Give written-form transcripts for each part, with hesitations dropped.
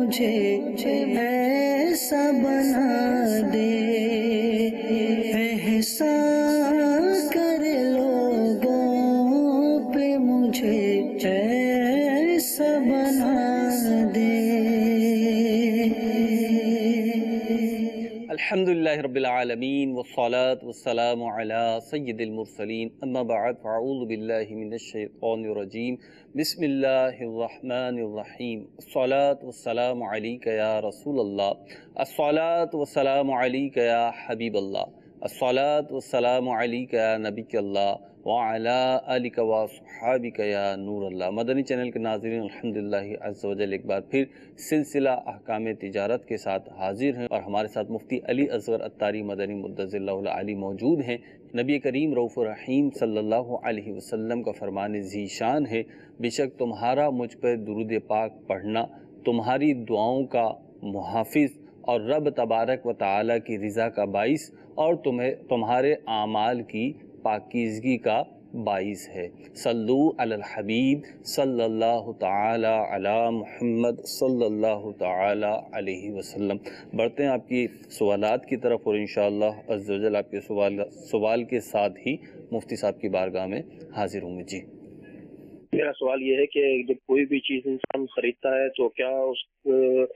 مجھے ایسا بنا دے، احسان کر لوگوں پہ مجھے ایسا بنا دے۔ الحمدللہ رب العالمین والصلاة والسلام علی سید المرسلین، اما بعد فاعوذ باللہ من الشیطان الرجیم، بسم اللہ الرحمن الرحیم۔ الصلاة والسلام علیک یا رسول اللہ، الصلاة والسلام علیک یا حبیب اللہ، الصلاة والسلام علیک یا نبی اللہ، وعلا آلک وصحابک یا نور اللہ۔ مدنی چینل کے ناظرین، الحمدللہ عز و جل ایک بار پھر سلسلہ احکام تجارت کے ساتھ حاضر ہیں، اور ہمارے ساتھ مفتی علی اصغر عطاری مدنی مدظر اللہ العالی موجود ہیں۔ نبی کریم رؤوف الرحیم صلی اللہ علیہ وسلم کا فرمان ذیشان ہے، بے شک تمہارا مجھ پر درود پاک پڑھنا تمہاری دعاؤں کا محافظ اور رب تبارک و تعالی کی رضا کا باعث اور تمہارے اعمال کی پاکیزگی کا باعث ہے۔ صلو علی الحبیب صلی اللہ تعالی علی محمد صلی اللہ تعالی علیہ وسلم۔ بڑھتے ہیں آپ کی سوالات کی طرف، اور انشاءاللہ عز و جل آپ کے سوال کے ساتھ ہی مفتی صاحب کی بارگاہ میں حاضر ہوں گے۔ جی، میرا سوال یہ ہے کہ جب کوئی بھی چیز انسان خریدتا ہے تو کیا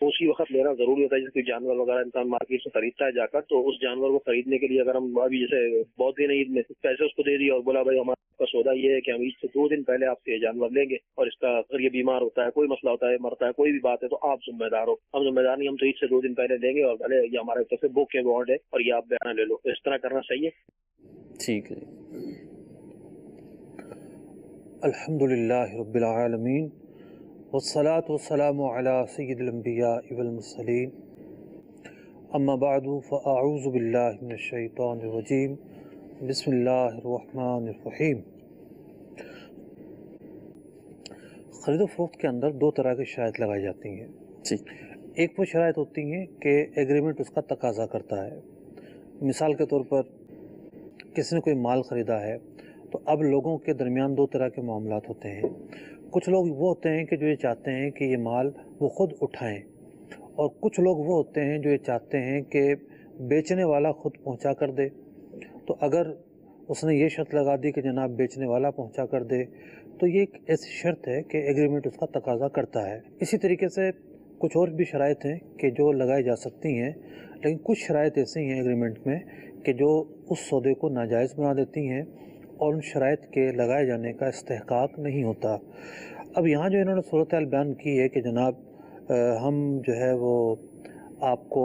اسی وقت لینا ضروری ہوتا ہے؟ جیسے جانور وغیرہ انسان مارکیٹ سے خریدتا ہے جا کر، تو اس جانور کو خریدنے کے لیے اگر ہم ابھی جیسے بہت دن عید میں پیسے اس کو دے دیے اور بولا بھائی ہمارا سودا یہ ہے کہ ہم عید سے 2 دن پہلے آپ سے یہ جانور لیں گے، اور اس کا اگر یہ بیمار ہوتا ہے، کوئی مسئلہ ہوتا ہے، مرتا ہے، کوئی بھی بات ہے، تو آپ ذمہ دار ہو۔ ہم ذمہ دار نہیں، ہم تو عید سے 2 دن پہلے دیں گے، اور بھلے یہ ہمارے طرف سے بک کے بانڈ ہے اور یہ آپ بیانہ لے لو، اس طرح کرنا صحیح ہے؟ ٹھیک ہے۔ الحمدللہ رب العالمین والصلاة والسلام علی سید الانبیاء والمرسلین، اما بعد فاعوذ باللہ من الشیطان الرجیم، بسم اللہ الرحمن الرحیم۔ خرید و فروخت کے اندر 2 طرح کی شرائط لگائی جاتی ہیں۔ ایک وہ شرائط ہوتی ہیں کہ ایگریمنٹ اس کا تقاضا کرتا ہے۔ مثال کے طور پر کسی نے کوئی مال خریدا ہے، تو اب لوگوں کے درمیان 2 طرح کے معاملات ہوتے ہیں۔ کچھ لوگ وہ ہوتے ہیں کہ جو یہ چاہتے ہیں کہ یہ مال وہ خود اٹھائیں، اور کچھ لوگ وہ ہوتے ہیں جو یہ چاہتے ہیں کہ بیچنے والا خود پہنچا کر دے۔ تو اگر اس نے یہ شرط لگا دی کہ جناب بیچنے والا پہنچا کر دے، تو یہ ایک ایسی شرط ہے کہ ایگریمنٹ اس کا تقاضا کرتا ہے۔ اسی طریقے سے کچھ اور بھی شرائط ہیں کہ جو لگائی جا سکتی ہیں، لیکن کچھ شرائط ایسی ہیں ایگریمنٹ میں کہ جو اس سودے کو ناجائز بنا دیتی ہیں، اور ان شرائط کے لگائے جانے کا استحقاق نہیں ہوتا۔ اب یہاں جو انہوں نے صورتحال بیان کی ہے کہ جناب ہم جو ہے وہ آپ کو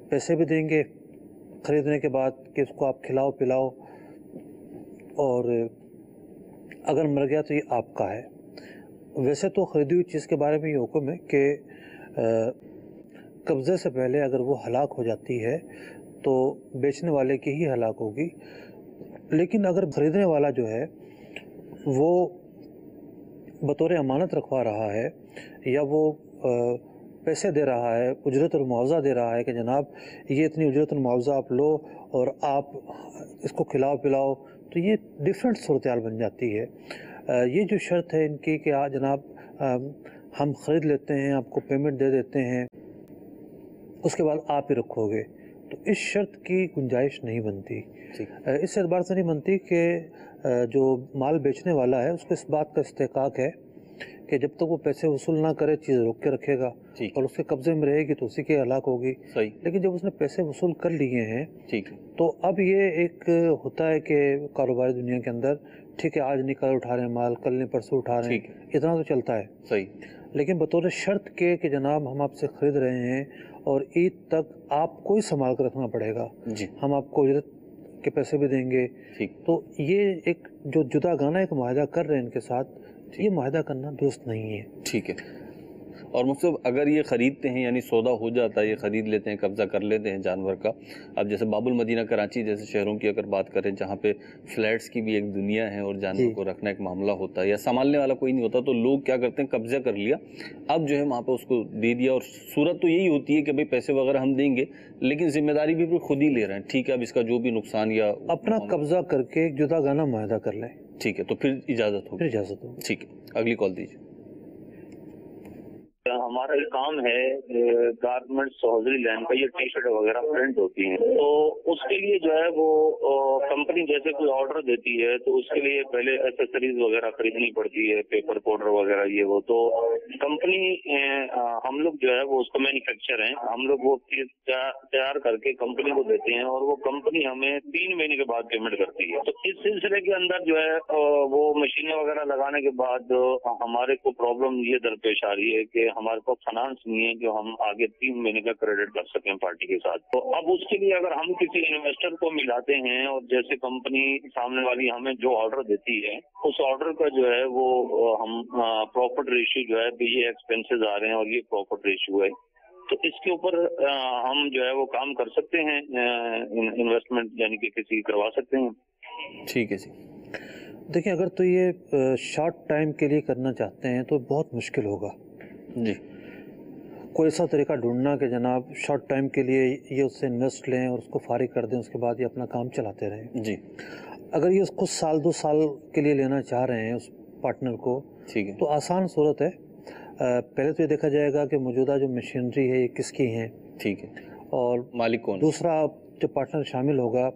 پیسے بھی دیں گے خریدنے کے بعد کہ اس کو آپ کھلاؤ پلاؤ، اور اگر مر گیا تو یہ آپ کا ہے۔ ویسے تو خریدی ہوئی چیز کے بارے میں یہ حکم ہے کہ قبضے سے پہلے اگر وہ ہلاک ہو جاتی ہے تو بیچنے والے کی ہی ہلاک ہوگی، لیکن اگر خریدنے والا جو ہے وہ بطور امانت رکھوا رہا ہے، یا وہ پیسے دے رہا ہے، اجرت اور معاوضہ دے رہا ہے کہ جناب یہ اتنی اجرت اور معاوضہ آپ لو اور آپ اس کو کھلاؤ پلاؤ، تو یہ ڈیفرنٹ صورتحال بن جاتی ہے۔ یہ جو شرط ہے ان کی کہ جناب ہم خرید لیتے ہیں، آپ کو پیمنٹ دے دیتے ہیں، اس کے بعد آپ ہی رکھو گے، تو اس شرط کی گنجائش نہیں بنتی۔ اس اعتبار سے نہیں بنتی کہ جو مال بیچنے والا ہے اس کو اس بات کا استحقاق ہے کہ جب تک وہ پیسے وصول نہ کرے چیز روک کے رکھے گا، اور اس کے قبضے میں رہے گی تو اسی کے ہلاک ہوگی۔ لیکن جب اس نے پیسے وصول کر لیے ہیں تو اب یہ ایک ہوتا ہے کہ کاروباری دنیا کے اندر ٹھیک ہے، آج نہیں کل اٹھا رہے ہیں مال، کل نہیں پرسوں اٹھا رہے ہیں، اتنا تو چلتا ہے۔ لیکن بطور شرط کے کہ جناب ہم آپ سے خرید رہے ہیں اور عید تک آپ کو ہی سنبھال کر رکھنا پڑے گا، ہم آپ کو اجرت کے پیسے بھی دیں گے، تو یہ ایک جو جدا گانا ایک معاہدہ کر رہے ہیں ان کے ساتھ، یہ معاہدہ کرنا درست نہیں ہے۔ ٹھیک ہے۔ اور مطلب اگر یہ خریدتے ہیں، یعنی سودا ہو جاتا ہے، یہ خرید لیتے ہیں، قبضہ کر لیتے ہیں جانور کا، اب جیسے باب المدینہ کراچی جیسے شہروں کی اگر بات کریں جہاں پہ فلیٹس کی بھی ایک دنیا ہے اور جانور کو رکھنا ایک معاملہ ہوتا ہے یا سنبھالنے والا کوئی نہیں ہوتا، تو لوگ کیا کرتے ہیں، قبضہ کر لیا، اب جو ہے وہاں پہ اس کو دے دیا، اور صورت تو یہی ہوتی ہے کہ بھئی پیسے وغیرہ ہم دیں گے لیکن ذمہ داری بھی خود ہی لے رہے ہیں، ٹھیک ہے، اب اس کا جو بھی نقصان یا اپنا قبضہ کر کے جدا گانا معاہدہ کر لیں، ٹھیک ہے، تو پھر اجازت ہوگی۔ اجازت ہوگی۔ ٹھیک ہے، اگلی کال دیجیے۔ ہمارا یہ کام ہے گارمنٹس حاضری لین کا، یہ ٹی شرٹ وغیرہ پرنٹ ہوتی ہیں، تو اس کے لیے جو ہے وہ کمپنی جیسے کوئی آرڈر دیتی ہے تو اس کے لیے پہلے ایسیسریز وغیرہ خریدنی پڑتی ہے، پیپر پاؤڈر وغیرہ یہ وہ، تو کمپنی ہم لوگ جو ہے وہ اس کا مینوفیکچر ہیں، ہم لوگ وہ چیز تیار کر کے کمپنی کو دیتے ہیں اور وہ کمپنی ہمیں 3 مہینے کے بعد پیمنٹ کرتی ہے۔ تو اس سلسلے کے اندر جو ہے وہ مشینیں وغیرہ لگانے کے بعد ہمارے کو پرابلم یہ درپیش آ رہی ہے کہ ہمارے پاس فنانس نہیں ہے جو ہم آگے 3 مہینے کا کریڈٹ کر سکیں پارٹی کے ساتھ۔ تو اب اس کے لیے اگر ہم کسی انویسٹر کو ملاتے ہیں اور جیسے کمپنی سامنے والی ہمیں جو آرڈر دیتی ہے اس آرڈر کا جو ہے وہ ہم پروفٹ ریشیو جو ہے یہ ایکسپینسز آ رہے ہیں اور یہ پروفٹ ریشیو ہے، تو اس کے اوپر ہم جو ہے وہ کام کر سکتے ہیں، انویسٹمنٹ یعنی کہ کسی کروا سکتے ہیں۔ ٹھیک ہے جی۔ دیکھیں، اگر تو یہ شارٹ ٹائم کے لیے کرنا چاہتے ہیں تو بہت مشکل ہوگا جی، کوئی ایسا طریقہ ڈھونڈنا کہ جناب شارٹ ٹائم کے لیے یہ اس سے انویسٹ لیں اور اس کو فارغ کر دیں، اس کے بعد یہ اپنا کام چلاتے رہیں۔ جی، اگر یہ اس کو سال 2 سال کے لیے لینا چاہ رہے ہیں اس پارٹنر کو، ٹھیک ہے، تو آسان صورت ہے۔ پہلے تو یہ دیکھا جائے گا کہ موجودہ جو مشینری ہے یہ کس کی ہیں، ٹھیک ہے، اور مالک کون؟ دوسرا جو پارٹنر شامل ہوگا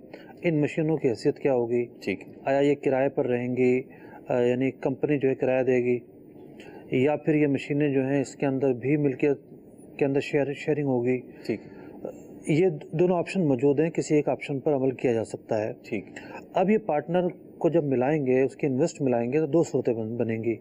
ان مشینوں کی حیثیت کیا ہوگی، ٹھیک ہے، آیا یہ کرائے پر رہیں گی، یعنی کمپنی جو ہے کرایہ دے گی، یا پھر یہ مشینیں جو ہیں اس کے اندر بھی ملکیت کے اندر شیئرنگ ہوگی۔ ٹھیک، یہ دونوں آپشن موجود ہیں، کسی ایک آپشن پر عمل کیا جا سکتا ہے۔ ٹھیک، اب یہ پارٹنر کو جب ملائیں گے، اس کی انویسٹ ملائیں گے، تو 2 صورتیں بنیں گی۔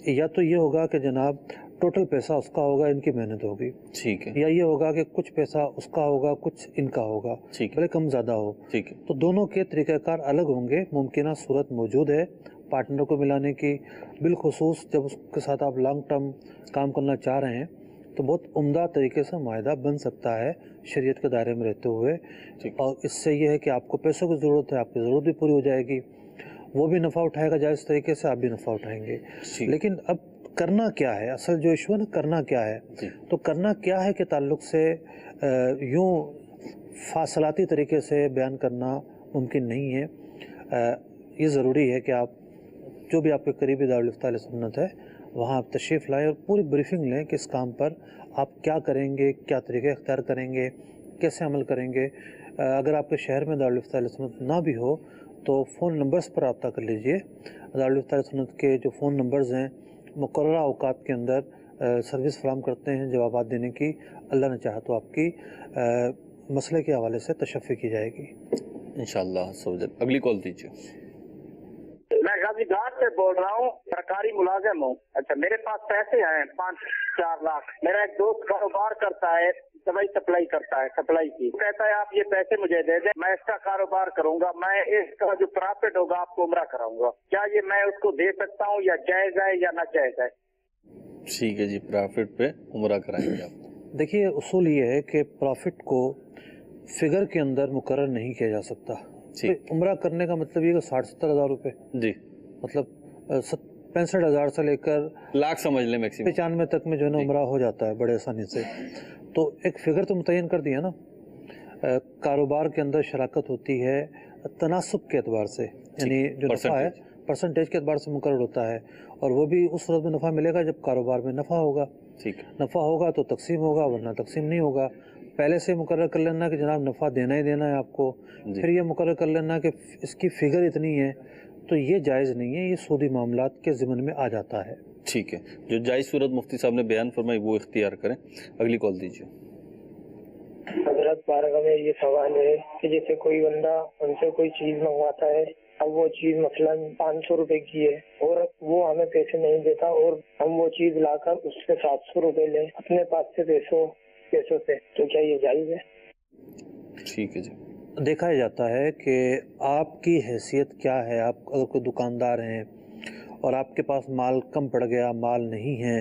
یا تو یہ ہوگا کہ جناب ٹوٹل پیسہ اس کا ہوگا، ان کی محنت ہوگی، ٹھیک ہے، یا یہ ہوگا کہ کچھ پیسہ اس کا ہوگا، کچھ ان کا ہوگا، ٹھیک ہے، بھلے کم زیادہ ہو۔ ٹھیک ہے، تو دونوں کے طریقہ کار الگ ہوں گے۔ ممکنہ صورت موجود ہے پارٹنر کو ملانے کی، بالخصوص جب اس کے ساتھ آپ لانگ ٹرم کام کرنا چاہ رہے ہیں تو بہت عمدہ طریقے سے معاہدہ بن سکتا ہے شریعت کے دائرے میں رہتے ہوئے، اور اس سے یہ ہے کہ آپ کو پیسوں کی ضرورت ہے، آپ کی ضرورت بھی پوری ہو جائے گی، وہ بھی نفع اٹھائے گا جائز طریقے سے، آپ بھی نفع اٹھائیں گے۔ لیکن اب کرنا کیا ہے، اصل جو ایشو ہے نا، کرنا کیا ہے؟ تو کرنا کیا ہے کہ تعلق سے یوں فاصلاتی طریقے سے بیان کرنا ممکن نہیں ہے۔ یہ ضروری ہے کہ آپ جو بھی آپ کے قریبی دارالفتہ اہل سنت ہے وہاں آپ تشریف لائیں اور پوری بریفنگ لیں کہ اس کام پر آپ کیا کریں گے، کیا طریقے اختیار کریں گے، کیسے عمل کریں گے۔ اگر آپ کے شہر میں دارالفتہ اہل سنت نہ بھی ہو تو فون نمبرز پر رابطہ کر لیجئے۔ دارالفتہ اہل سنت کے جو فون نمبرز ہیں مقررہ اوقات کے اندر سروس فراہم کرتے ہیں جوابات دینے کی۔ اللہ نے چاہا تو آپ کی مسئلے کے حوالے سے تشفی کی جائے گی انشاءاللہ سوجل۔ اگلی کال دیجیے۔ میں غازی گھاٹ سے بول رہا ہوں، سرکاری ملازم ہوں۔ اچھا، میرے پاس پیسے ہیں 5-4 لاکھ۔ میرا ایک دوست کاروبار کرتا ہے، دوائی سپلائی کرتا ہے، سپلائی کی، کہتا ہے آپ یہ پیسے مجھے دے دیں، میں اس کا کاروبار کروں گا، میں اس کا جو پرافٹ ہوگا آپ کو عمرہ کراؤں گا۔ کیا یہ میں اس کو دے سکتا ہوں، یا جائز ہے یا نہ جائز ہے؟ ٹھیک ہے جی، پرافٹ پہ عمرہ کرائیں گے آپ۔ دیکھیے، اصول یہ ہے کہ پرافٹ کو فگر کے اندر مقرر نہیں کیا جا سکتا۔ عمرہ کرنے کا مطلب یہ کہ 60-70 ہزار روپے، جی، مطلب 65 ہزار سے لے کر لاکھ سمجھ لیں میکسیمم 95 تک میں جو ہے نا عمرہ ہو جاتا ہے بڑے آسانی سے۔ تو ایک فگر تو متعین کر دیا نا۔ کاروبار کے اندر شراکت ہوتی ہے تناسب کے اعتبار سے، یعنی جو نفع ہے پرسنٹیج کے اعتبار سے مقرر ہوتا ہے، اور وہ بھی اس صورت میں نفع ملے گا جب کاروبار میں نفع ہوگا۔ نفع ہوگا تو تقسیم ہوگا، ورنہ تقسیم نہیں ہوگا۔ پہلے سے مقرر کر لینا کہ جناب نفع دینا ہی دینا ہے آپ کو، پھر یہ مقرر کر لینا کہ اس کی فگر اتنی ہے، تو یہ جائز نہیں ہے، یہ سودی معاملات کے ضمن میں آ جاتا ہے۔ ٹھیک ہے، جو جائز صورت مفتی صاحب نے بیان فرمائی وہ اختیار کریں۔ اگلی کال دیجیے۔ حضرت بارگاہ میں یہ سوال ہے کہ جیسے کوئی بندہ ان سے کوئی چیز منگواتا ہے، اب وہ چیز مثلا 500 روپے کی ہے اور وہ ہمیں پیسے نہیں دیتا، اور ہم وہ چیز لا کر اس سے 700 روپے لیں اپنے پاس سے پیسوں سے، تو کیا یہ جائز ہے؟ ٹھیک ہے جی۔ دیکھا جاتا ہے کہ آپ کی حیثیت کیا ہے۔ آپ اگر کوئی دکاندار ہیں اور آپ کے پاس مال کم پڑ گیا، مال نہیں ہے،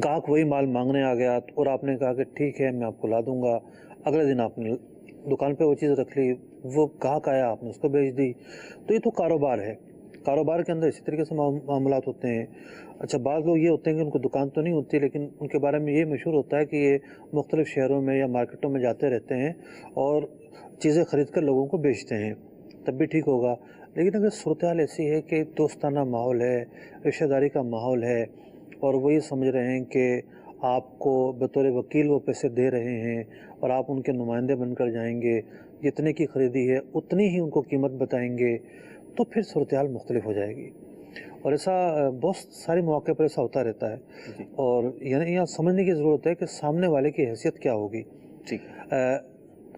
گاہک وہی مال مانگنے آ گیا اور آپ نے کہا کہ ٹھیک ہے میں آپ کو لا دوں گا، اگلے دن آپ نے دکان پہ وہ چیز رکھ لی، وہ گاہک آیا، آپ نے اس کو بیچ دی، تو یہ تو کاروبار ہے۔ کاروبار کے اندر اسی طریقے سے معاملات ہوتے ہیں۔ اچھا، بعض لوگ یہ ہوتے ہیں کہ ان کو دکان تو نہیں ہوتی، لیکن ان کے بارے میں یہ مشہور ہوتا ہے کہ یہ مختلف شہروں میں یا مارکیٹوں میں جاتے رہتے ہیں اور چیزیں خرید کر لوگوں کو بیچتے ہیں، تب بھی ٹھیک ہوگا۔ لیکن اگر صورتحال ایسی ہے کہ دوستانہ ماحول ہے، رشتہ داری کا ماحول ہے، اور وہ یہ سمجھ رہے ہیں کہ آپ کو بطور وکیل وہ پیسے دے رہے ہیں اور آپ ان کے نمائندے بن کر جائیں گے، جتنے کی خریدی ہے اتنی ہی ان کو قیمت بتائیں گے، تو پھر صورتحال مختلف ہو جائے گی۔ اور ایسا بہت سارے مواقع پر ایسا ہوتا رہتا ہے، اور یعنی یہاں سمجھنے کی ضرورت ہے کہ سامنے والے کی حیثیت کیا ہوگی۔ ٹھیک،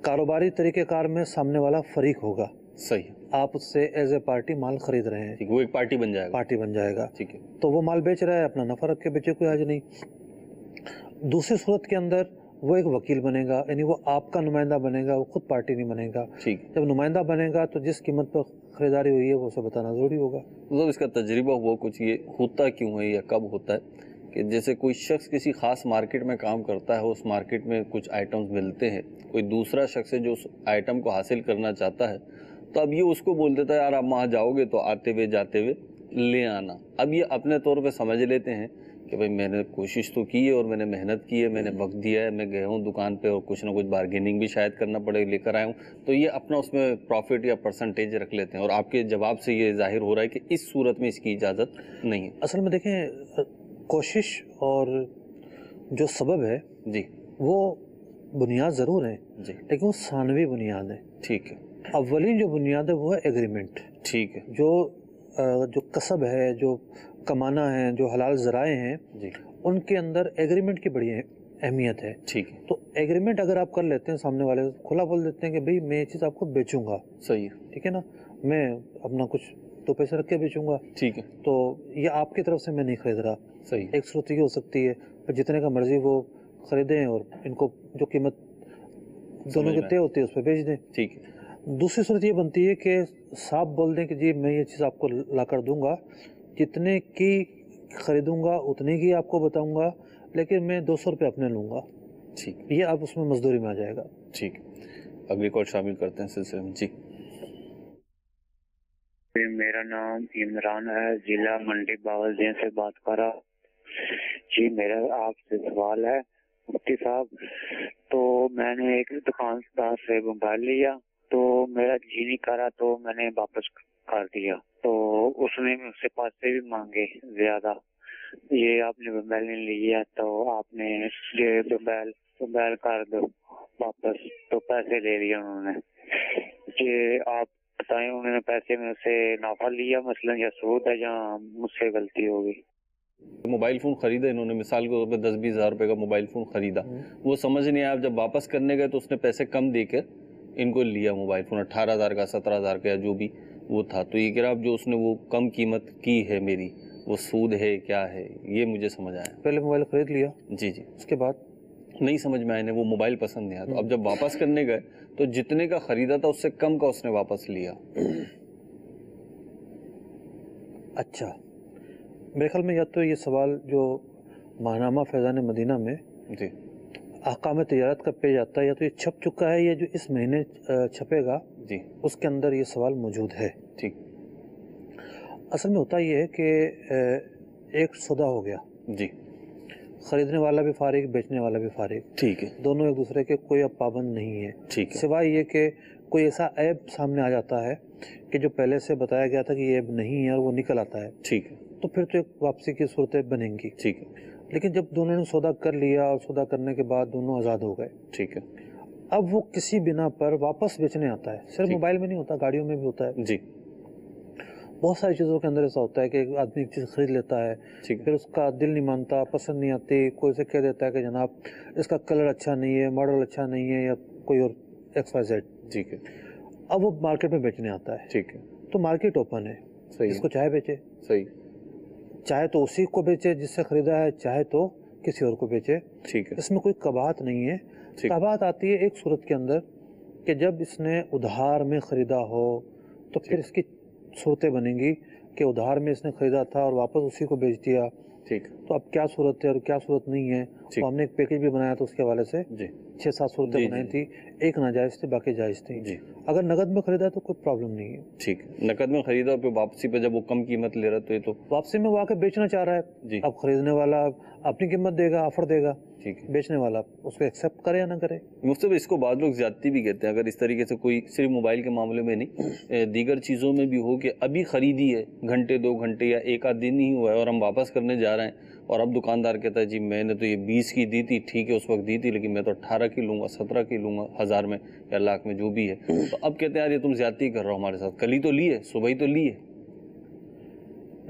کاروباری طریقہ کار میں سامنے والا فریق ہوگا، صحیح، آپ اس سے ایز اے پارٹی مال خرید رہے ہیں، ٹھیک، وہ ایک پارٹی بن جائے گا، پارٹی بن جائے گا، ٹھیک ہے، تو وہ مال بیچ رہا ہے، اپنا نفع رکھ کے بیچے، کوئی حرج نہیں۔ دوسری صورت کے اندر وہ ایک وکیل بنے گا، یعنی وہ آپ کا نمائندہ بنے گا، وہ خود پارٹی نہیں بنے گا۔ ٹھیک، جب نمائندہ بنے گا تو جس قیمت پر خریداری ہوئی ہے وہ اسے بتانا ضروری ہوگا۔ مطلب اس کا تجربہ ہوا کچھ، یہ ہوتا کیوں ہے یا کب ہوتا ہے کہ جیسے کوئی شخص کسی خاص مارکیٹ میں کام کرتا ہے، اس مارکیٹ میں کچھ آئٹمز ملتے ہیں، کوئی دوسرا شخص ہے جو اس آئٹم کو حاصل کرنا چاہتا ہے، تو اب یہ اس کو بول دیتا ہے یار آپ وہاں جاؤ گے تو آتے ہوئے جاتے ہوئے لے آنا۔ اب یہ اپنے طور پہ سمجھ لیتے ہیں کہ بھائی میں نے کوشش تو کی ہے اور میں نے محنت کی ہے، میں نے وقت دیا ہے، میں گیا ہوں دکان پہ اور کچھ نہ کچھ بارگیننگ بھی شاید کرنا پڑے، لے کر آیا ہوں، تو یہ اپنا اس میں پروفٹ یا پرسنٹیج رکھ لیتے ہیں، اور آپ کے جواب سے یہ ظاہر ہو رہا ہے کہ اس صورت میں اس کی اجازت نہیں ہے۔ اصل میں دیکھیں، کوشش اور جو سبب ہے جی، وہ بنیاد ضرور ہے، جی، لیکن وہ ثانوی بنیاد ہے۔ ٹھیک ہے، اولین جو بنیاد ہے وہ ہے ایگریمنٹ، ٹھیک ہے، جو کسب ہے، جو کمانا ہے، جو حلال ذرائع ہیں، جی، ان کے اندر ایگریمنٹ کی بڑی اہمیت ہے۔ ٹھیک ہے، تو ایگریمنٹ اگر آپ کر لیتے ہیں، سامنے والے کھلا بول دیتے ہیں کہ بھئی میں یہ چیز آپ کو بیچوں گا، صحیح ہے، ٹھیک ہے نا، میں اپنا کچھ تو پیسے رکھ کے بیچوں گا، ٹھیک ہے، تو یہ آپ کی طرف سے میں نہیں خرید رہا۔ صحیح، ایک صورت یہ ہو سکتی ہے پھر جتنے کا مرضی وہ خریدیں اور ان کو جو قیمت دونوں کی طے ہوتی ہے اس پہ بیچ دیں۔ ٹھیک ہے، دوسری صورت یہ بنتی ہے کہ صاف بول دیں کہ جی میں یہ چیز آپ کو لا کر دوں گا، جتنے کی خریدوں گا اتنے کی آپ کو بتاؤں گا، لیکن میں 200 روپے اپنے لوں گا، ٹھیک، یہ آپ اس میں مزدوری میں آ جائے گا۔ ٹھیک، اگلی کال شامل کرتے ہیں سلسلے میں۔ جی، میرا نام عمران ہے، ضلع منڈی باولدین سے بات کر رہا ہوں۔ جی میرا آپ سے سوال ہے مفتی صاحب، تو میں نے ایک دکاندار سے موبائل لیا تو میرا جی نہیں کرا تو میں نے واپس کر دیا، تو اس نے مجھ سے پیسے بھی مانگے زیادہ، یہ آپ نے موبائل نہیں لیا تو آپ نے یہ موبائل کر دو واپس، تو پیسے لے لیا انہوں نے۔ یہ آپ بتائیں انہوں نے پیسے میں سے نفع لیا مثلا یا سود ہے یا مجھ سے غلطی ہوگی؟ موبائل فون خریدا انہوں نے، مثال کے طور پہ 10-20 ہزار روپے کا موبائل فون خریدا، وہ سمجھ نہیں آیا، جب واپس کرنے گئے تو اس نے پیسے کم دے کر ان کو لیا موبائل فون، 18,000 کا 17,000 کا جو بھی وہ تھا، تو یہ کہہ رہا اب جو اس نے وہ کم قیمت کی ہے میری، وہ سود ہے کیا ہے، یہ مجھے سمجھ آیا۔ پہلے موبائل خرید لیا، جی جی، اس کے بعد نہیں سمجھ میں آئے نے وہ موبائل پسند نہیں آیا، تو اب جب واپس کرنے گئے تو جتنے کا خریدا تھا اس سے کم کا اس نے واپس لیا۔ اچھا، میرے خیال میں یا تو یہ سوال جو ماہنامہ فیضان مدینہ میں جی، احکام تجارت کا پیش آتا ہے، یا تو یہ چھپ چکا ہے یا جو اس مہینے چھپے گا جی، اس کے اندر یہ سوال موجود ہے۔ ٹھیک، اصل میں ہوتا یہ ہے کہ ایک سودا ہو گیا، جی، خریدنے والا بھی فارغ، بیچنے والا بھی فارغ، ٹھیک ہے، دونوں ایک دوسرے کے کوئی اب پابند نہیں ہے، ٹھیک ہے، سوائے یہ کہ کوئی ایسا عیب سامنے آ جاتا ہے کہ جو پہلے سے بتایا گیا تھا کہ یہ عیب نہیں ہے اور وہ نکل آتا ہے، ٹھیک ہے، تو پھر تو ایک واپسی کی صورتیں بنیں گی۔ ٹھیک ہے، لیکن جب دونوں نے سودا کر لیا اور سودا کرنے کے بعد دونوں آزاد ہو گئے، ٹھیک ہے، اب وہ کسی بنا پر واپس بیچنے آتا ہے، صرف موبائل میں نہیں ہوتا، گاڑیوں میں بھی ہوتا ہے، جی، بہت ساری چیزوں کے اندر ایسا ہوتا ہے کہ ایک آدمی ایک چیز خرید لیتا ہے، ٹھیک ہے، پھر اس کا دل نہیں مانتا، پسند نہیں آتی، کوئی اسے کہہ دیتا ہے کہ جناب اس کا کلر اچھا نہیں ہے، ماڈل اچھا نہیں ہے، یا کوئی اور XYZ، ٹھیک ہے، اب وہ مارکیٹ میں بیچنے آتا ہے، ٹھیک ہے، تو مارکیٹ اوپن ہے، صحیح جس کو چاہے بیچے، صحیح، چاہے تو اسی کو بیچے جس سے خریدا ہے، چاہے تو کسی اور کو بیچے، ٹھیک ہے، اس میں کوئی قباحت نہیں ہے۔ ٹھیک، قباحت آتی ہے ایک صورت کے اندر کہ جب اس نے ادھار میں خریدا ہو تو پھر اس کی صورتیں بنیں گی کہ ادھار میں اس نے خریدا تھا اور واپس اسی کو بیچ دیا، ٹھیک، تو اب کیا صورت ہے اور کیا صورت نہیں ہے، ٹھیک، تو ہم نے ایک پیکج بھی بنایا تھا اس کے حوالے سے، جی 6-7 صورتیں جی، بنائی جی، تھی، ایک ناجائز تھی، باقی جائز تھی۔ جی، اگر نقد میں خریدا تو کوئی پرابلم نہیں ہے، ٹھیک، نقد میں خریدا اور پھر واپسی پہ جب وہ کم قیمت لے رہا تو یہ تو واپسی میں وہ آ کے بیچنا چاہ رہا ہے، جی، اب خریدنے والا اپنی قیمت دے گا، آفر دے گا، ٹھیک ہے، بیچنے والا اس کو ایکسیپٹ کرے یا نہ کرے. مفتی اس کو بعض لوگ زیادتی بھی کہتے ہیں. اگر اس طریقے سے کوئی صرف موبائل کے معاملے میں نہیں دیگر چیزوں میں بھی ہو کہ ابھی خریدی ہے گھنٹے 2 گھنٹے یا ایک آدھ دن ہی ہوا ہے اور ہم واپس کرنے جا رہے ہیں اور اب دکاندار کہتا ہے جی میں نے تو یہ 20 کی دی تھی، ٹھیک ہے اس وقت دی تھی لیکن میں تو 18 کی لوں گا، 17 کی لوں گا، 1000 میں یا لاکھ میں جو بھی ہے. تو اب کہتے ہیں یار یہ تم زیادتی کر رہا ہو ہمارے ساتھ، کل ہی تو لی ہے، صبح ہی تو لی ہے.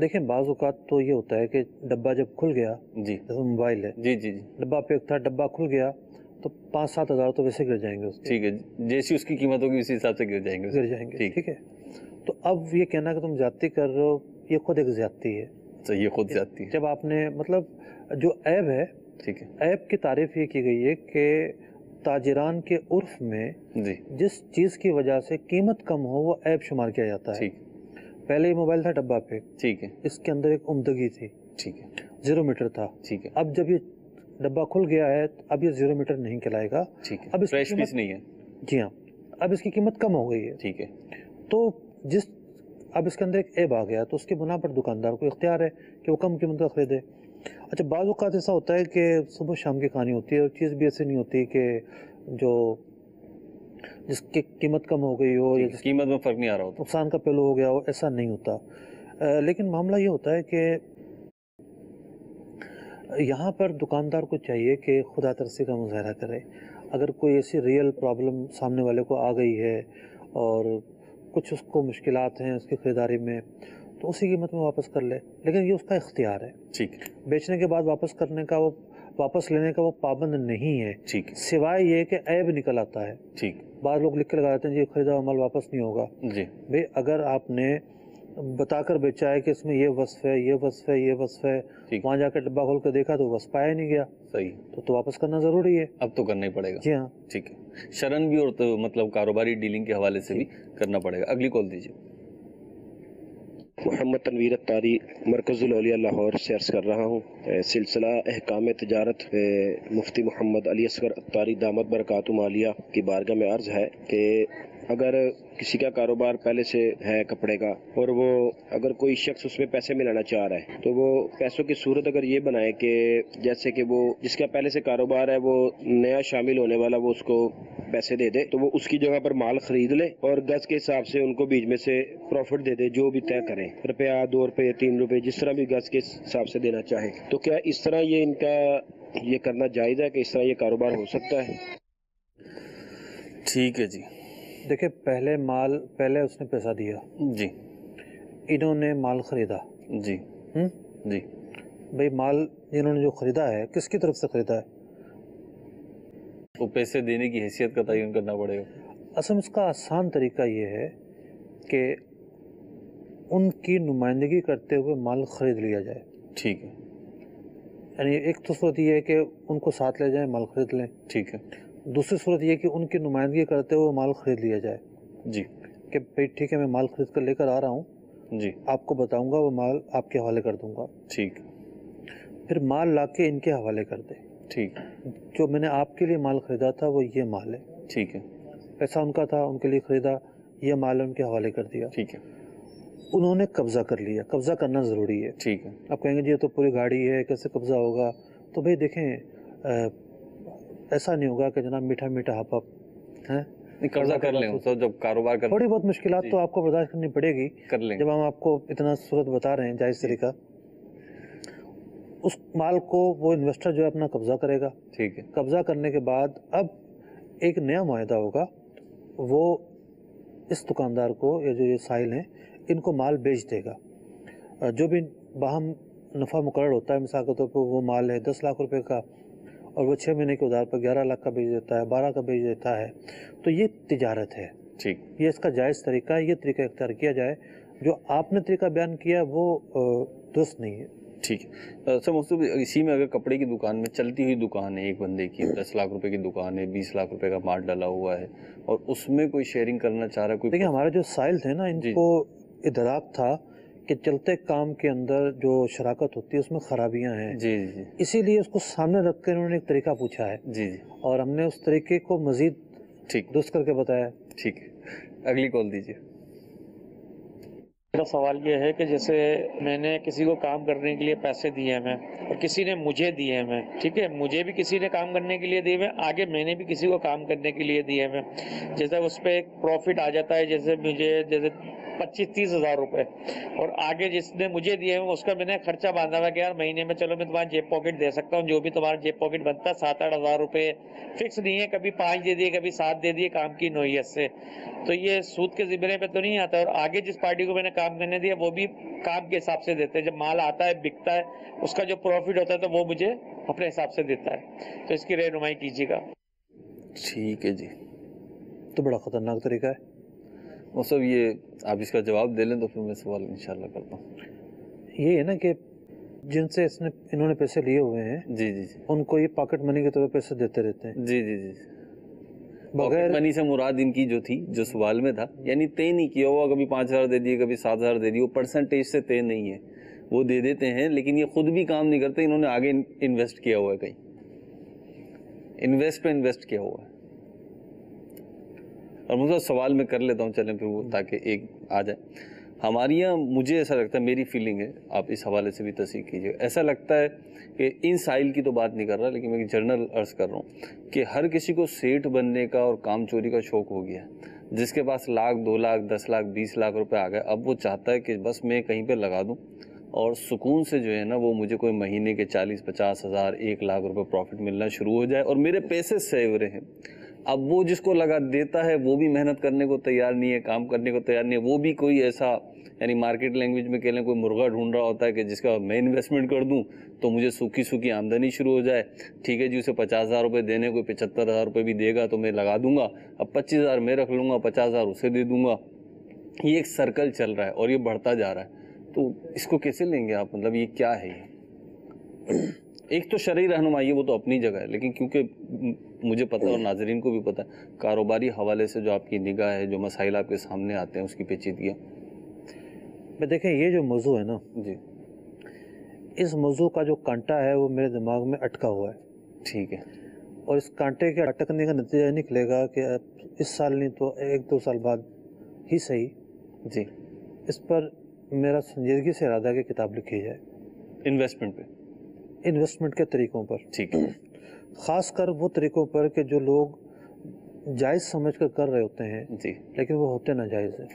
دیکھیں بعض اوقات تو یہ ہوتا ہے کہ ڈبہ جب کھل گیا، جی جیسے موبائل ہے، جی جی جی ڈبہ پیک تھا، ڈبہ کھل گیا تو 5-7 ہزار تو ویسے گر جائیں گے اس کے، ٹھیک ہے، جیسی اس کی قیمت ہوگی اسی حساب سے گر جائیں گے. گر جائیں گے. ٹھیک ہے، تو اب یہ کہنا کہ تم زیادتی کر رہے ہو یہ خود ایک زیادتی ہے. اچھا یہ خود زیادتی ہے. جب آپ نے مطلب جو عیب ہے، ٹھیک ہے عیب کی تعریف یہ کی گئی ہے کہ تاجران کے عرف میں جی جس چیز کی وجہ سے قیمت کم ہو وہ عیب شمار کیا جاتا ہے. ٹھیک پہلے یہ موبائل تھا ڈبہ پیک، ٹھیک ہے اس کے اندر ایک عمدگی تھی، ٹھیک ہے 0 میٹر تھا. ٹھیک ہے اب جب یہ ڈبہ کھل گیا ہے اب یہ 0 میٹر نہیں کہلائے گا. ٹھیک ہے، اب اس کی فریش پیس قیمت، نہیں ہے. جی ہاں، اب اس کی قیمت کم ہو گئی ہے. ٹھیک ہے تو اب اس کے اندر ایک عیب آ گیا تو اس کی بنا پر دکاندار کو اختیار ہے کہ وہ کم قیمت کا خریدے. اچھا بعض اوقات ایسا ہوتا ہے کہ صبح شام کی کہانی ہوتی ہے اور چیز بھی ایسی نہیں ہوتی کہ جو جس کی قیمت کم ہو گئی ہو یا جس قیمت میں فرق نہیں آ رہا ہوتا. نقصان کا پہلو ہو گیا ہو، ایسا نہیں ہوتا. لیکن معاملہ یہ ہوتا ہے کہ یہاں پر دکاندار کو چاہیے کہ خدا ترسی کا مظاہرہ کرے. اگر کوئی ایسی ریئل پرابلم سامنے والے کو آ گئی ہے اور کچھ اس کو مشکلات ہیں اس کی خریداری میں تو اسی قیمت میں واپس کر لے، لیکن یہ اس کا اختیار ہے. ٹھیک ہے بیچنے کے بعد واپس کرنے کا، وہ واپس لینے کا وہ پابند نہیں ہے، ٹھیک ہے سوائے یہ کہ عیب نکل آتا ہے. ٹھیک بعض لوگ لکھ کے لگا دیتے ہیں جی خریدا ہوا مال واپس نہیں ہوگا. جی بھئی اگر آپ نے بتا کر بیچا ہے کہ اس میں یہ وصف ہے، یہ وصف ہے، یہ وصف ہے، ٹھیک وہاں جا کے ڈبہ کھول کے دیکھا تو وصف پایا نہیں گیا صحیح، تو واپس کرنا ضروری ہے. اب تو کرنا ہی پڑے گا. جی ہاں. ٹھیک ہے، شرن بھی اور تو مطلب کاروباری ڈیلنگ کے حوالے سے بھی کرنا پڑے گا. اگلی کال دیجیے. محمد تنویر اتاری مرکز الاولیاء لاہور سے عرض کر رہا ہوں. سلسلہ احکام تجارت مفتی محمد علی اصغر اتاری دامت برکاتہ عالیہ کی بارگاہ میں عرض ہے کہ اگر کسی کا کاروبار پہلے سے ہے کپڑے کا اور وہ اگر کوئی شخص اس میں پیسے ملانا چاہ رہا ہے تو وہ پیسوں کی صورت اگر یہ بنائے کہ جیسے کہ وہ جس کا پہلے سے کاروبار ہے وہ نیا شامل ہونے والا وہ اس کو پیسے دے دے تو وہ اس کی جگہ پر مال خرید لے اور گز کے حساب سے ان کو بیچ میں سے پروفٹ دے دے جو بھی طے کریں، روپیہ 2 روپے 3 روپے جس طرح بھی گز کے حساب سے دینا چاہے. تو کیا اس طرح یہ ان کا یہ کرنا جائز ہے کہ اس طرح یہ کاروبار ہو سکتا ہے؟ ٹھیک ہے جی. دیکھیں پہلے اس نے پیسہ دیا، جی انہوں نے مال خریدا. جی جی بھئی مال انہوں نے جو خریدا ہے کس کی طرف سے خریدا ہے؟ وہ پیسے دینے کی حیثیت کا تعین کرنا پڑے گا. اصل میں اس کا آسان طریقہ یہ ہے کہ ان کی نمائندگی کرتے ہوئے مال خرید لیا جائے. ٹھیک ہے، یعنی ایک تو صورت یہ ہے کہ ان کو ساتھ لے جائیں مال خرید لیں. ٹھیک ہے دوسری صورت یہ کہ ان کی نمائندگی کرتے ہوئے مال خرید لیا جائے جی کہ بھئی ٹھیک ہے میں مال خرید کر لے کر آ رہا ہوں، جی آپ کو بتاؤں گا وہ مال آپ کے حوالے کر دوں گا. ٹھیک پھر مال لا کے ان کے حوالے کر دے. ٹھیک جو میں نے آپ کے لیے مال خریدا تھا وہ یہ مال ہے، ٹھیک ہے پیسہ ان کا تھا ان کے لیے خریدا، یہ مال ان کے حوالے کر دیا. ٹھیک ہے انہوں نے قبضہ کر لیا. قبضہ کرنا ضروری ہے. ٹھیک ہے. آپ کہیں گے جی یہ تو پوری گاڑی ہے کیسے قبضہ ہوگا؟ تو بھئی دیکھیں ایسا نہیں ہوگا کہ جناب میٹھا میٹھا ہپ ہیں قبضہ کر لیں تو جب کاروبار کر تھوڑی بہت مشکلات تو آپ کو برداشت کرنی پڑے گی کر لیں. جب ہم آپ کو اتنا صورت بتا رہے ہیں جائز طریقہ. اس مال کو وہ انویسٹر جو ہے اپنا قبضہ کرے گا. ٹھیک ہے. قبضہ کرنے کے بعد اب ایک نیا معاہدہ ہوگا، وہ اس دکاندار کو یا جو یہ سائل ہیں ان کو مال بیچ دے گا. جو بھی باہم نفع مقرر ہوتا ہے، مثال کے طور پر وہ مال ہے 10 لاکھ روپے کا اور وہ 6 مہینے کے ادھار پر 11 لاکھ کا بیچ دیتا ہے، 12 کا بیچ دیتا ہے، تو یہ تجارت ہے. ٹھیک. یہ اس کا جائز طریقہ ہے. یہ طریقہ اختیار کیا جائے. جو آپ نے طریقہ بیان کیا وہ درست نہیں ہے. ٹھیک ہے. سر مفتی اسی میں اگر کپڑے کی دکان میں چلتی ہوئی دکان ہے ایک بندے کی، 10 لاکھ روپے کی دکان ہے، 20 لاکھ روپے کا مال ڈالا ہوا ہے اور اس میں کوئی شیئرنگ کرنا چاہ رہا ہے کوئی؟ دیکھیں ہمارے جو سائل تھے نا ان کو ادراک تھا کہ چلتے کام کے اندر جو شراکت ہوتی ہے اس میں خرابیاں ہیں. جی جی. اسی لیے اس کو سامنے رکھ کے انہوں نے ایک طریقہ پوچھا ہے. جی جی. اور ہم نے اس طریقے کو مزید ٹھیک درست کر کے بتایا. ٹھیک ہے. اگلی کال دیجیے. میرا سوال یہ ہے کہ جیسے میں نے کسی کو کام کرنے کے لیے پیسے دیے ہیں اور کسی نے مجھے دیے ہیں، ٹھیک ہے، مجھے بھی کسی نے کام کرنے کے لیے دیے ہیں، آگے میں نے بھی کسی کو کام کرنے کے لیے دیے ہیں، جیسے اس پہ ایک پروفٹ آ جاتا ہے، جیسے مجھے 25-30 ہزار روپے، اور آگے جس نے مجھے دیے ہیں اس کا میں نے خرچہ باندھا ہوا کہ یار مہینے میں چلو میں تمہارا جیب پاکٹ دے سکتا ہوں، جو بھی تمہارا جیب پاکٹ بنتا ہے 7-8 ہزار روپے فکس نہیں ہے، کبھی 5 دے دیے کبھی 7 دے دیے کام کی نوعیت سے، تو یہ سود کے زمرے پہ تو نہیں آتا، اور آگے جس پارٹی کو میں نے کام کرنے دیا وہ بھی کام کے حساب سے دیتے ہیں، جب مال آتا ہے بکتا ہے اس کا جو پروفٹ ہوتا ہے تو وہ مجھے اپنے حساب سے دیتا ہے، تو اس کی رہنمائی کیجیے گا۔ ٹھیک ہے جی، تو بڑا خطرناک طریقہ ہے۔ وہ سب یہ آپ اس کا جواب دے لیں تو پھر میں سوال انشاءاللہ کرتا ہوں۔ یہ ہے نا کہ جن سے انہوں نے پیسے لیے ہوئے ہیں جی جی جی، ان کو یہ پاکٹ منی کے طور پہ پیسے دیتے رہتے ہیں جی جی جی، بغیر منی سے مراد ان کی جو تھی جو سوال میں تھا، یعنی طے نہیں کیا ہوا، کبھی 5,000 دے دیے کبھی 7,000 دے دیے، وہ پرسنٹیج سے طے نہیں ہے، وہ دے دیتے ہیں لیکن یہ خود بھی کام نہیں کرتے، انہوں نے آگے انویسٹ کیا ہوا ہے، کہیں انویسٹ پہ انویسٹ کیا ہوا ہے۔ اور مجھے سوال میں کر لیتا ہوں، چلیں پھر وہ تاکہ ایک آ جائے ہمارے یہاں، مجھے ایسا لگتا ہے، میری فیلنگ ہے، آپ اس حوالے سے بھی تصحیح کیجیے، ایسا لگتا ہے کہ ان سائل کی تو بات نہیں کر رہا لیکن میں جنرل عرض کر رہا ہوں کہ ہر کسی کو سیٹ بننے کا اور کام چوری کا شوق ہو گیا ہے، جس کے پاس 1,00,000 2,00,000 10,00,000 20,00,000 روپے آ گئے، اب وہ چاہتا ہے کہ بس میں کہیں پہ لگا دوں اور سکون سے جو ہے نا وہ مجھے کوئی مہینے کے 40-50 ہزار 1,00,000 روپے پروفٹ ملنا شروع ہو جائے اور میرے پیسے سیو رہے۔ اب وہ جس کو لگا دیتا ہے وہ بھی محنت کرنے کو تیار نہیں ہے، کام کرنے کو تیار نہیں ہے، وہ بھی کوئی ایسا، یعنی مارکیٹ لینگویج میں کہہ لیں کوئی مرغا ڈھونڈ رہا ہوتا ہے کہ جس کا میں انویسٹمنٹ کر دوں تو مجھے سوکھی سوکھی آمدنی شروع ہو جائے، ٹھیک ہے جی، اسے 50,000 روپے دینے، کوئی 75,000 روپے بھی دے گا تو میں لگا دوں گا، اب 25,000 میں رکھ لوں گا، 50,000 اسے دے دوں گا، یہ ایک سرکل چل رہا ہے اور یہ بڑھتا جا رہا ہے، تو اس کو کیسے لیں گے آپ؟ مطلب یہ کیا ہے؟ یہ ایک تو شرعی رہنمائی ہے، وہ تو اپنی جگہ ہے، لیکن کیونکہ مجھے پتہ اور ناظرین کو بھی پتہ ہے، کاروباری حوالے سے جو آپ کی نگاہ ہے، جو مسائل آپ کے سامنے آتے ہیں، اس کی پیچیدگیاں۔ میں دیکھیں یہ جو موضوع ہے نا جی، اس موضوع کا جو کانٹا ہے وہ میرے دماغ میں اٹکا ہوا ہے، ٹھیک ہے، اور اس کانٹے کے اٹکنے کا نتیجہ نکلے گا کہ اس سال نہیں تو 1-2 سال بعد ہی صحیح جی، اس پر میرا سنجیدگی سے ارادہ ہے کہ کتاب لکھی جائے، انویسٹمنٹ پہ، انویسٹمنٹ کے طریقوں پر، ٹھیک ہے، خاص کر وہ طریقوں پر کہ جو لوگ جائز سمجھ کر رہے ہوتے ہیں جی، لیکن وہ ہوتے ناجائز ہیں۔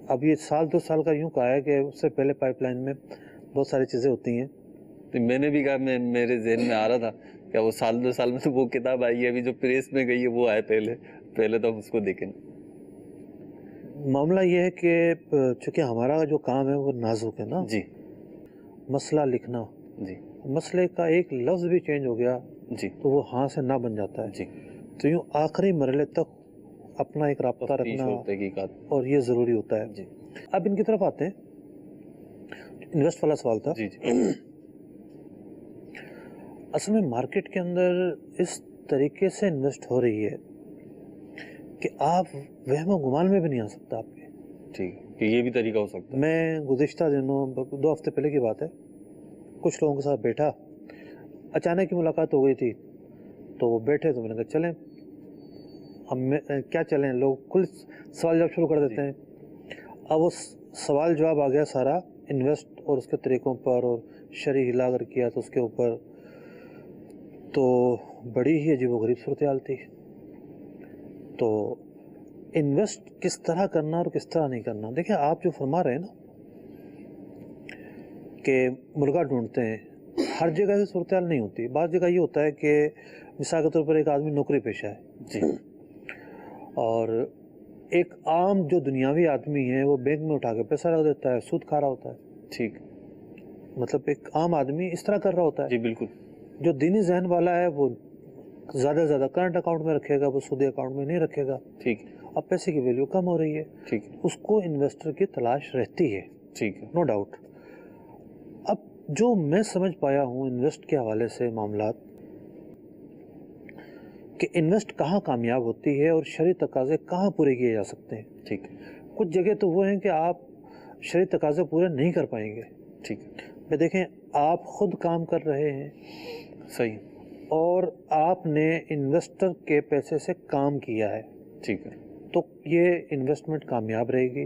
اب یہ 1-2 سال کا یوں کہا ہے کہ اس سے پہلے پائپ لائن میں بہت ساری چیزیں ہوتی ہیں۔ میں نے بھی کہا، میرے ذہن میں آ رہا تھا کہ وہ 1-2 سال میں تو وہ کتاب آئی ہے، ابھی جو پریس میں گئی ہے وہ آئے پہلے تو ہم اس کو دیکھیں۔ معاملہ یہ ہے کہ چونکہ ہمارا جو کام ہے وہ نازک ہے نا، جی، مسئلہ لکھنا، جی، مسئلے کا ایک لفظ بھی چینج ہو گیا جی، تو وہ ہاں سے نہ بن جاتا ہے، جی، تو یوں آخری مرحلے تک اپنا ایک رابطہ رکھنا تحقیقات، اور یہ ضروری ہوتا ہے۔ جی، اب ان کی طرف آتے ہیں، انویسٹ والا سوال تھا۔ جی، جی، اصل میں مارکیٹ کے اندر اس طریقے سے انویسٹ ہو رہی ہے کہ آپ وہم و گمان میں بھی نہیں آ سکتا آپ کے، ٹھیک ہے، کہ یہ بھی طریقہ ہو سکتا ہے۔ میں گزشتہ دنوں 2 ہفتے پہلے کی بات ہے، کچھ لوگوں کے ساتھ بیٹھا، اچانک کی ملاقات ہو گئی تھی تو وہ بیٹھے تو میں نے کہا چلیں، ہم کیا چلیں، لوگ کل سوال جواب شروع کر دیتے ہیں۔ اب وہ سوال جواب آ گیا سارا انویسٹ اور اس کے طریقوں پر، اور شرعی ہلا کر کیا تو اس کے اوپر، تو بڑی ہی عجیب و غریب صورتحال تھی۔ تو انویسٹ کس طرح کرنا اور کس طرح نہیں کرنا، دیکھیں آپ جو فرما رہے ہیں نا کہ مرغا ڈھونڈتے ہیں، ہر جگہ سے صورتحال نہیں ہوتی، بعض جگہ یہ ہوتا ہے کہ مثال کے طور پر ایک آدمی نوکری پیشہ ہے جی، اور ایک عام جو دنیاوی آدمی ہے وہ بینک میں اٹھا کے پیسہ رکھ دیتا ہے، سود کھا رہا ہوتا ہے، ٹھیک، مطلب ایک عام آدمی اس طرح کر رہا ہوتا ہے۔ جی بالکل، جو دینی ذہن والا ہے وہ زیادہ سے زیادہ کرنٹ اکاؤنٹ میں رکھے گا، وہ سودی اکاؤنٹ میں نہیں رکھے گا، ٹھیک، اب پیسے کی ویلیو کم ہو رہی ہے، ٹھیک، اس کو انویسٹر کی تلاش رہتی ہے، ٹھیک ہے، نو ڈاؤٹ۔ اب جو میں سمجھ پایا ہوں انویسٹ کے حوالے سے معاملات، کہ انویسٹ کہاں کامیاب ہوتی ہے اور شرعی تقاضے کہاں پورے کیے جا سکتے ہیں۔ ٹھیک، کچھ جگہ تو وہ ہیں کہ آپ شرعی تقاضے پورے نہیں کر پائیں گے، ٹھیک، میں دیکھیں آپ خود کام کر رہے ہیں صحیح، اور آپ نے انویسٹر کے پیسے سے کام کیا ہے، ٹھیک ہے، تو یہ انویسٹمنٹ کامیاب رہے گی،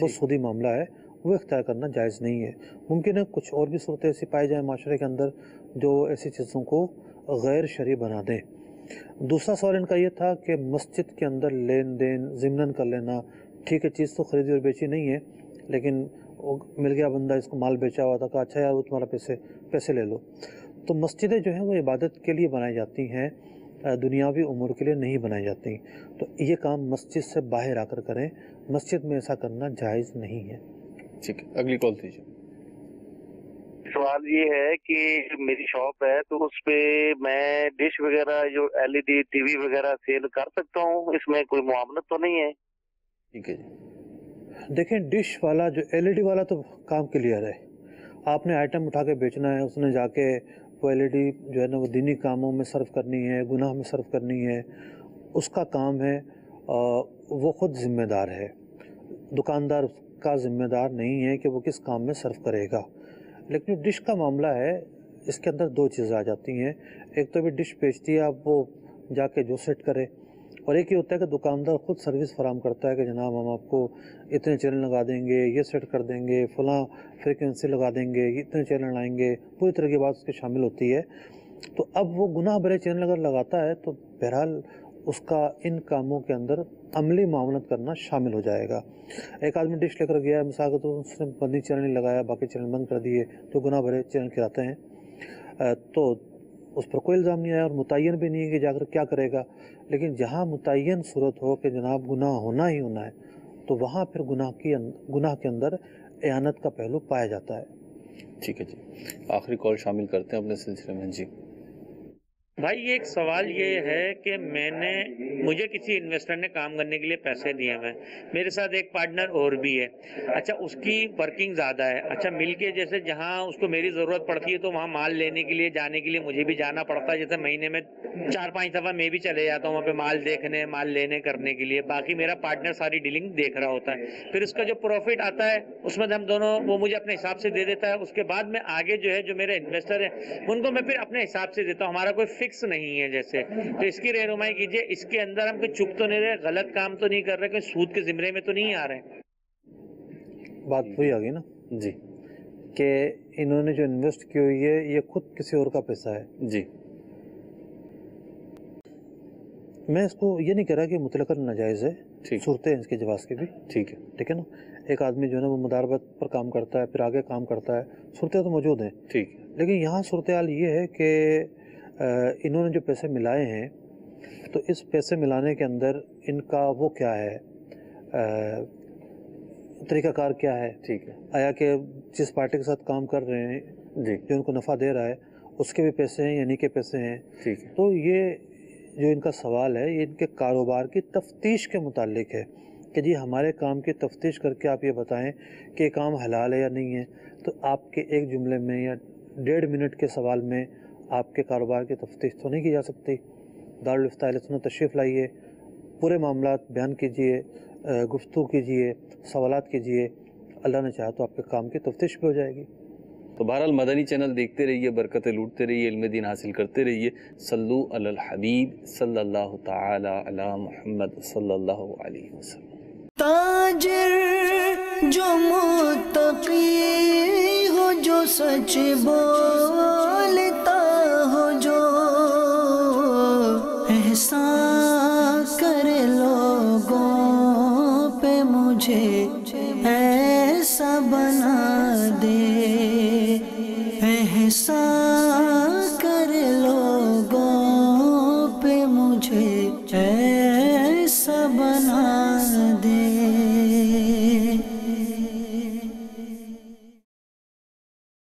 وہ سودی معاملہ ہے، وہ اختیار کرنا جائز نہیں ہے۔ ممکن ہے کچھ اور بھی صورتیں ایسی پائی جائیں معاشرے کے اندر جو ایسی چیزوں کو غیر شرعی بنا دیں۔ دوسرا سوال ان کا یہ تھا کہ مسجد کے اندر لین دین ضمناً کر لینا، ٹھیک ہے چیز تو خریدی اور بیچی نہیں ہے، لیکن وہ مل گیا بندہ اس کو مال بیچا ہوا تھا، کہا اچھا یار وہ تمہارا پیسے لے لو۔ تو مسجدیں جو ہیں وہ عبادت کے لیے بنائی جاتی ہیں، دنیاوی امور کے لیے نہیں بنائی جاتی، تو یہ کام مسجد سے باہر آ کر کریں، مسجد میں ایسا کرنا جائز نہیں ہے۔ ٹھیک ہے، اگلی کال دیجیے۔ سوال یہ ہے کہ میری شاپ ہے تو اس پہ میں ڈش وغیرہ جو LED ٹی وی وغیرہ سیل کر سکتا ہوں، اس میں کوئی معاملت تو نہیں ہے؟ ٹھیک ہے جی، دیکھیں ڈش والا جو LED والا تو کام کلیئر ہے، آپ نے آئٹم اٹھا کے بیچنا ہے، اس نے جا کے وہ LED جو ہے نا وہ دینی کاموں میں صرف کرنی ہے، گناہ میں صرف کرنی ہے، اس کا کام ہے، وہ خود ذمہ دار ہے، دکاندار کا ذمہ دار نہیں ہے کہ وہ کس کام میں صرف کرے گا۔ لیکن جو ڈش کا معاملہ ہے اس کے اندر دو چیزیں آ جاتی ہیں، ایک تو بھی ڈش بیچتی ہے اب وہ جا کے جو سیٹ کرے، اور ایک یہ ہوتا ہے کہ دکاندار خود سروس فراہم کرتا ہے کہ جناب ہم آپ کو اتنے چینل لگا دیں گے، یہ سیٹ کر دیں گے، فلاں فریکوینسی لگا دیں گے، اتنے چینل لائیں گے، پوری طرح کی بات اس کے شامل ہوتی ہے۔ تو اب وہ گناہ بھرے چینل اگر لگاتا ہے تو بہرحال اس کا ان کاموں کے اندر عملی معاونت کرنا شامل ہو جائے گا۔ ایک آدمی ڈش لے کر گیا مثال کے تو اس نے بندی چینل نہیں لگایا، باقی چینل بند کر دیے، جو گناہ بھرے چینل کراتے ہیں، تو اس پر کوئی الزام نہیں آیا اور متعین بھی نہیں ہے کہ جا کر کیا کرے گا۔ لیکن جہاں متعین صورت ہو کہ جناب گناہ ہونا ہی ہونا ہے تو وہاں پھر گناہ کے اندر اعانت کا پہلو پایا جاتا ہے۔ ٹھیک ہے جی، آخری کال شامل کرتے ہیں اپنے سلسلے میں۔ جی بھائی ایک سوال یہ ہے کہ مجھے کسی انویسٹر نے کام کرنے کے لیے پیسے دیے ہیں، میرے ساتھ ایک پارٹنر اور بھی ہے، اچھا اس کی ورکنگ زیادہ ہے، اچھا مل کے جیسے جہاں اس کو میری ضرورت پڑتی ہے تو وہاں مال لینے کے لیے جانے کے لیے مجھے بھی جانا پڑتا ہے، جیسے مہینے میں 4-5 دفعہ میں بھی چلے جاتا ہوں وہاں پہ مال دیکھنے، مال لینے کرنے کے لیے، باقی میرا پارٹنر ساری ڈیلنگ دیکھ رہا ہوتا ہے، پھر اس کا جو پروفٹ آتا ہے اس میں ہم دونوں وہ مجھے اپنے حساب سے دے دیتا ہے، اس کے بعد میں آگے جو ہے جو میرے انویسٹر ہیں ان کو میں پھر اپنے حساب سے دیتا ہوں، ہمارا کوئی فکس نہیں ہے جیسے، تو اس کی رہنمائی کیجئے، اس کے اندر ہم کوئی چپ تو نہیں رہے، غلط کام تو نہیں کر رہے، کوئی سود کے زمرے میں تو نہیں آ رہے؟ بات وہی آ گئی نا جی کہ انہوں نے جو انویسٹ کی ہوئی ہے یہ خود کسی اور کا پیسہ ہے۔ جی میں اس کو یہ نہیں کہہ رہا کہ مطلقاً ناجائز ہے، صورتیں ہیں اس کے جواز کی بھی، ٹھیک ہے نا، ایک آدمی جو ہے نا وہ مداربت پر کام کرتا ہے پھر آگے کام کرتا ہے، صورتیں تو موجود ہیں، ٹھیک، لیکن یہاں صورتحال یہ ہے کہ انہوں نے جو پیسے ملائے ہیں تو اس پیسے ملانے کے اندر ان کا وہ کیا ہے، طریقہ کار کیا ہے، ٹھیک ہے، آیا کہ جس پارٹی کے ساتھ کام کر رہے ہیں جی جو ان کو نفع دے رہا ہے اس کے بھی پیسے ہیں یا نہیں کے پیسے ہیں، ٹھیک ہے، تو یہ جو ان کا سوال ہے یہ ان کے کاروبار کی تفتیش کے متعلق ہے کہ جی ہمارے کام کی تفتیش کر کے آپ یہ بتائیں کہ یہ کام حلال ہے یا نہیں ہے، تو آپ کے ایک جملے میں یا 1.5 منٹ کے سوال میں آپ کے کاروبار کی تفتیش تو نہیں کی جا سکتی۔ دارالفتہ اہل سنت تشریف لائیے، پورے معاملات بیان کیجئے، گفتگو کیجئے، سوالات کیجئے، اللہ نے چاہا تو آپ کے کام کی تفتیش بھی ہو جائے گی۔ تو بہرحال مدنی چینل دیکھتے رہیے، برکتیں لوٹتے رہیے، علم دین حاصل کرتے رہیے۔ صلو علی الحبیب صلی اللہ تعالی علی محمد صلی اللہ علیہ وسلم۔ تاجر جو متقی ہو، جو سچ بولتا ہو، جو احسان کرے لوگوں پہ، مجھے ایسا بنا